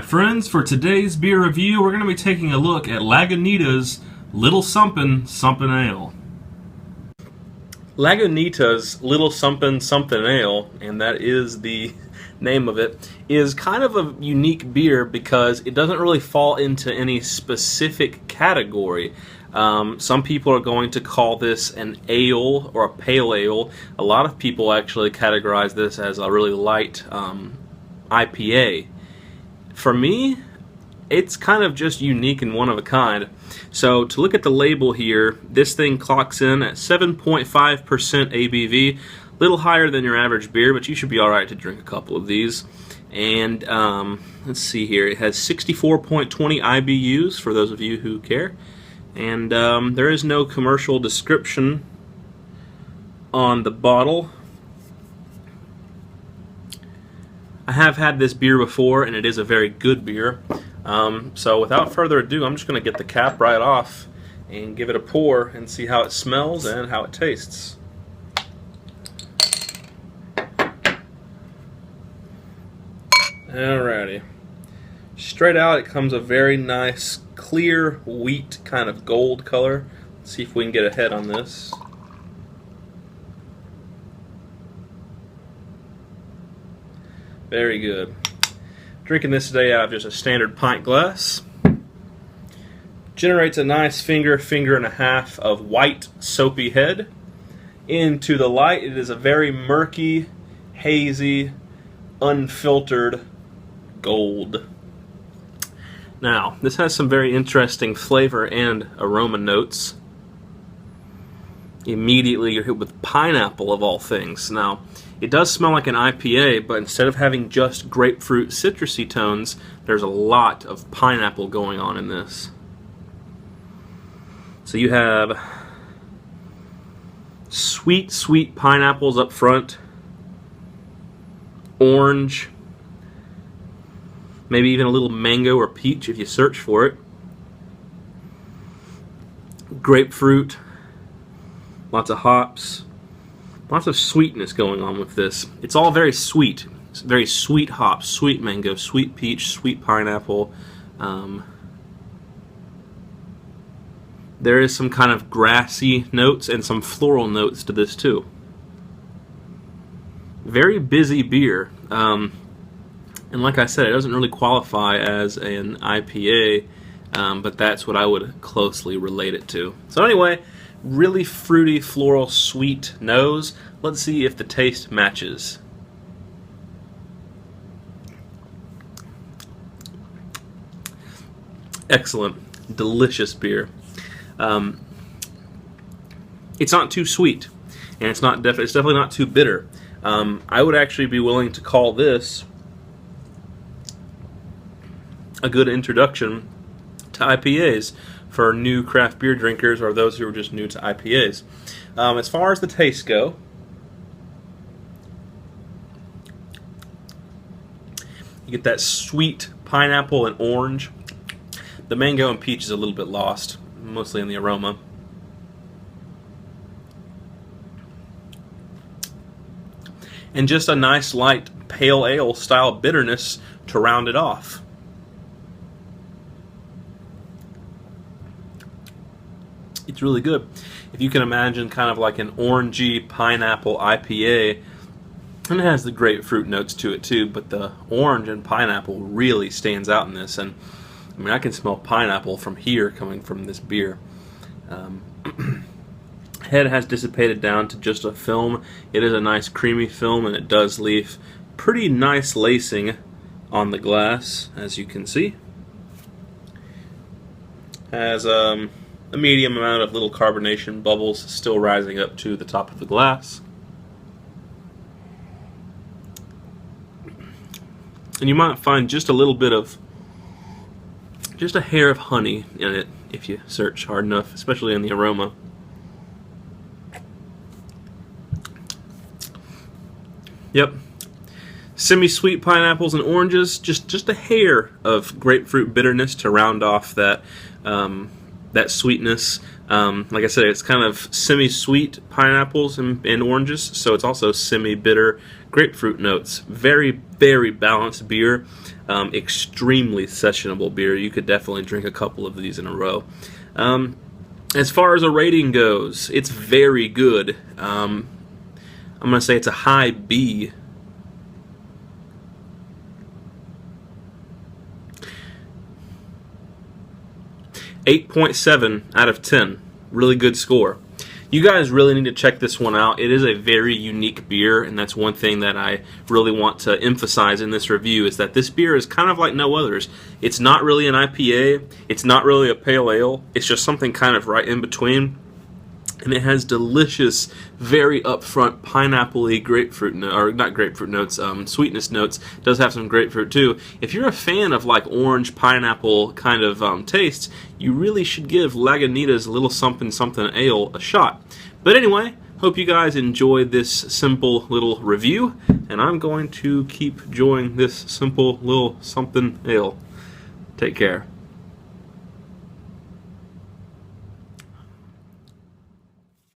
friends, for today's beer review, we're going to be taking a look at Lagunita's Lilttle Sumpin Sumpin Ale. Lagunita's Lilttle Sumpin Sumpin Ale, and that is the name of it, is kind of a unique beer because it doesn't really fall into any specific category. Some people are going to call this an ale or a pale ale. A lot of people actually categorize this as a really light IPA. For me, it's kind of just unique and one of a kind. So to look at the label here, this thing clocks in at 7.5% ABV, a little higher than your average beer, but you should be alright to drink a couple of these. And let's see here, it has 64.20 IBUs for those of you who care. And there is no commercial description on the bottle. I have had this beer before, and it is a very good beer. So without further ado, I'm just going to get the cap right off and give it a pour and see how it smells and how it tastes. Alrighty. Straight out, it comes a very nice, clear wheat kind of gold color. Let's see if we can get ahead on this. Very good. Drinking this today out of just a standard pint glass. Generates a nice finger and a half of white soapy head. Into the light, it is a very murky, hazy, unfiltered gold. Now, this has some very interesting flavor and aroma notes. Immediately you're hit with pineapple of all things. Now, it does smell like an IPA, but instead of having just grapefruit citrusy tones, there's a lot of pineapple going on in this. So you have sweet pineapples up front, orange, maybe even a little mango or peach if you search for it, grapefruit, lots of hops, lots of sweetness going on with this. It's all very sweet. It's very sweet hops, sweet mango, sweet peach, sweet pineapple. There is some kind of grassy notes and some floral notes to this too. Very busy beer. And like I said, it doesn't really qualify as an IPA, but that's what I would closely relate it to. So anyway, really fruity, floral, sweet nose. Let's see if the taste matches. Excellent, delicious beer. It's not too sweet, and it's definitely not too bitter. I would actually be willing to call this a good introduction to IPAs for new craft beer drinkers or those who are just new to IPAs. As far as the taste go, you get that sweet pineapple and orange. The mango and peach is a little bit lost, mostly in the aroma. And just a nice light pale ale style bitterness to round it off. It's really good. If you can imagine kind of like an orangey pineapple IPA, and it has the grapefruit notes to it too, but the orange and pineapple really stands out in this. And I mean, I can smell pineapple from here coming from this beer. Head has dissipated down to just a film. It is a nice creamy film, and it does leave pretty nice lacing on the glass, as you can see. Has a medium amount of little carbonation bubbles still rising up to the top of the glass. And you might find just a little bit of, just a hair of honey in it if you search hard enough, especially in the aroma. Yep. Semi-sweet pineapples and oranges, just a hair of grapefruit bitterness to round off that that sweetness. Like I said, it's kind of semi-sweet pineapples and oranges, so it's also semi-bitter grapefruit notes. Very, very balanced beer. Extremely sessionable beer. You could definitely drink a couple of these in a row. As far as a rating goes, it's very good. I'm going to say it's a high B. .7 out of 10. Really good score. You guys really need to check this one out. It is a very unique beer, and that's one thing that I really want to emphasize in this review, is that this beer is kind of like no others. It's not really an IPA, it's not really a pale ale, it's just something kind of right in between. And it has delicious, very upfront pineapple-y grapefruit, or not grapefruit notes, sweetness notes. It does have some grapefruit too. If you're a fan of like orange pineapple kind of tastes, you really should give Lagunita's Little Sumpin Sumpin Ale a shot. But anyway, hope you guys enjoyed this simple little review, and I'm going to keep enjoying this simple little Sumpin Ale. Take care.